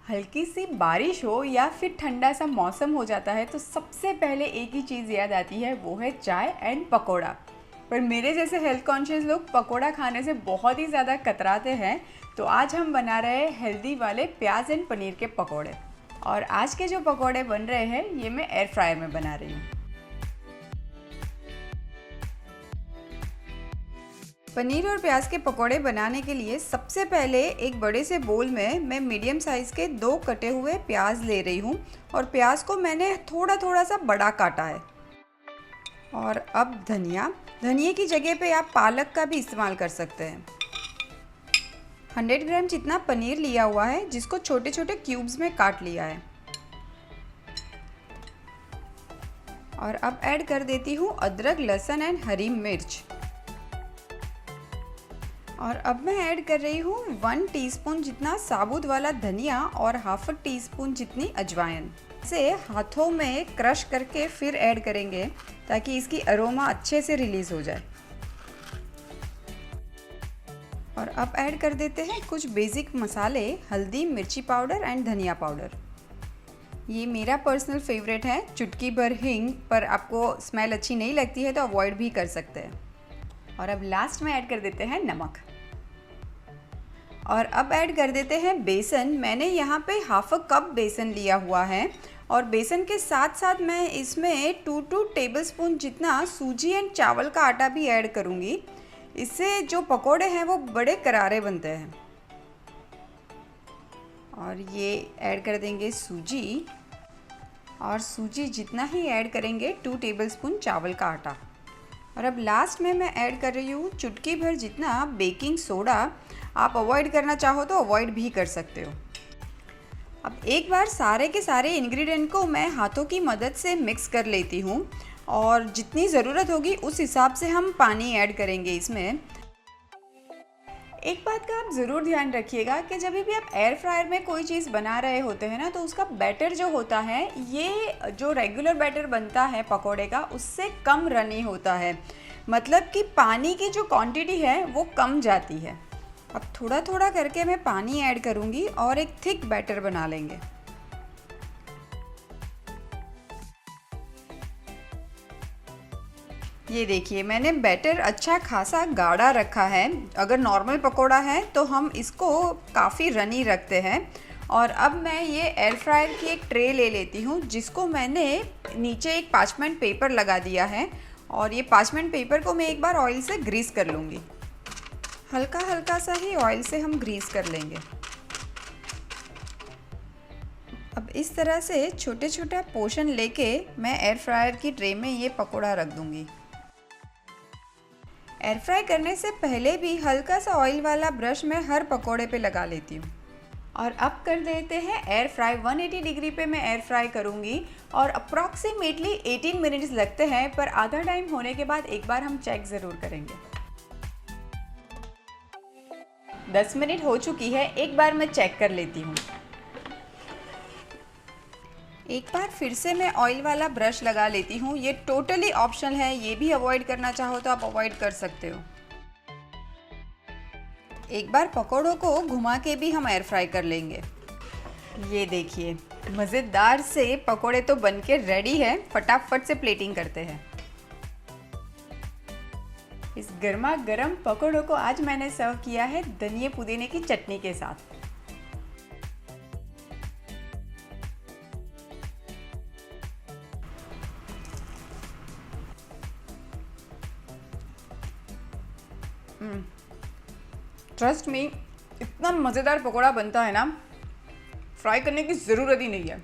हल्की सी बारिश हो या फिर ठंडा सा मौसम हो जाता है तो सबसे पहले एक ही चीज़ याद आती है, वो है चाय एंड पकोड़ा। पर मेरे जैसे हेल्थ कॉन्शियस लोग पकोड़ा खाने से बहुत ही ज़्यादा कतराते हैं, तो आज हम बना रहे हैं हेल्दी वाले प्याज एंड पनीर के पकोड़े। और आज के जो पकोड़े बन रहे हैं ये मैं एयर फ्रायर में बना रही हूँ। पनीर और प्याज के पकोड़े बनाने के लिए सबसे पहले एक बड़े से बोल में मैं मीडियम साइज़ के 2 कटे हुए प्याज ले रही हूँ और प्याज को मैंने थोड़ा थोड़ा सा बड़ा काटा है। और अब धनिया की जगह पे आप पालक का भी इस्तेमाल कर सकते हैं। 100 ग्राम जितना पनीर लिया हुआ है जिसको छोटे छोटे क्यूब्स में काट लिया है। और अब ऐड कर देती हूँ अदरक, लहसुन एंड हरी मिर्च। और अब मैं ऐड कर रही हूँ 1 टीस्पून जितना साबुत वाला धनिया और हाफ टी स्पून जितनी अजवाइन। इसे हाथों में क्रश करके फिर ऐड करेंगे ताकि इसकी अरोमा अच्छे से रिलीज़ हो जाए। और अब ऐड कर देते हैं कुछ बेसिक मसाले, हल्दी, मिर्ची पाउडर एंड धनिया पाउडर। ये मेरा पर्सनल फेवरेट है, चुटकी भर हींग, पर आपको स्मेल अच्छी नहीं लगती है तो अवॉइड भी कर सकते हैं। और अब लास्ट में ऐड कर देते हैं नमक। और अब ऐड कर देते हैं बेसन। मैंने यहाँ पे हाफ अ कप बेसन लिया हुआ है और बेसन के साथ साथ मैं इसमें 2 टेबलस्पून जितना सूजी एंड चावल का आटा भी ऐड करूँगी। इससे जो पकोड़े हैं वो बड़े करारे बनते हैं। और ये ऐड कर देंगे सूजी, और सूजी जितना ही ऐड करेंगे 2 टेबलस्पून चावल का आटा। और अब लास्ट में मैं ऐड कर रही हूँ चुटकी भर जितना बेकिंग सोडा। आप अवॉइड करना चाहो तो अवॉइड भी कर सकते हो। अब एक बार सारे के सारे इंग्रेडिएंट को मैं हाथों की मदद से मिक्स कर लेती हूँ और जितनी ज़रूरत होगी उस हिसाब से हम पानी ऐड करेंगे इसमें। एक बात का आप ज़रूर ध्यान रखिएगा कि जब भी आप एयर फ्रायर में कोई चीज़ बना रहे होते हैं ना, तो उसका बैटर जो होता है, ये जो रेगुलर बैटर बनता है पकोड़े का, उससे कम रनी होता है। मतलब कि पानी की जो क्वांटिटी है वो कम जाती है। अब थोड़ा थोड़ा करके मैं पानी ऐड करूँगी और एक थिक बैटर बना लेंगे। ये देखिए, मैंने बैटर अच्छा खासा गाढ़ा रखा है। अगर नॉर्मल पकोड़ा है तो हम इसको काफ़ी रनी रखते हैं। और अब मैं ये एयर फ्रायर की एक ट्रे ले लेती हूँ जिसको मैंने नीचे एक पार्चमेंट पेपर लगा दिया है। और ये पार्चमेंट पेपर को मैं एक बार ऑयल से ग्रीस कर लूँगी। हल्का हल्का सा ही ऑयल से हम ग्रीस कर लेंगे। अब इस तरह से छोटे छोटा पोर्शन लेके मैं एयर फ्रायर की ट्रे में ये पकोड़ा रख दूँगी। एयर फ्राई करने से पहले भी हल्का सा ऑयल वाला ब्रश मैं हर पकोड़े पे लगा लेती हूँ। और अब कर देते हैं एयर फ्राई। 180 डिग्री पे मैं एयर फ्राई करूँगी और अप्रॉक्सीमेटली 18 मिनट्स लगते हैं, पर आधा टाइम होने के बाद एक बार हम चेक ज़रूर करेंगे। 10 मिनट हो चुकी है, एक बार मैं चेक कर लेती हूँ। एक बार फिर से मैं ऑयल वाला ब्रश लगा लेती हूँ। ये टोटली ऑप्शनल है, ये भी अवॉइड करना चाहो तो आप अवॉइड कर सकते हो। एक बार पकोड़ों को घुमा के भी हम एयर फ्राई कर लेंगे। ये देखिए, मज़ेदार से पकोड़े तो बनके रेडी है। फटाफट से प्लेटिंग करते हैं। इस गर्मा गर्म पकोड़ों को आज मैंने सर्व किया है धनिया पुदीने की चटनी के साथ। ट्रस्ट मी, इतना मज़ेदार पकोड़ा बनता है ना, फ्राई करने की ज़रूरत ही नहीं है।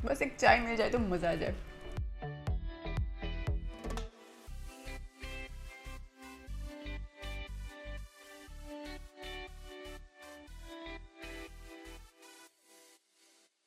बस एक चाय मिल जाए तो मज़ा आ जाए।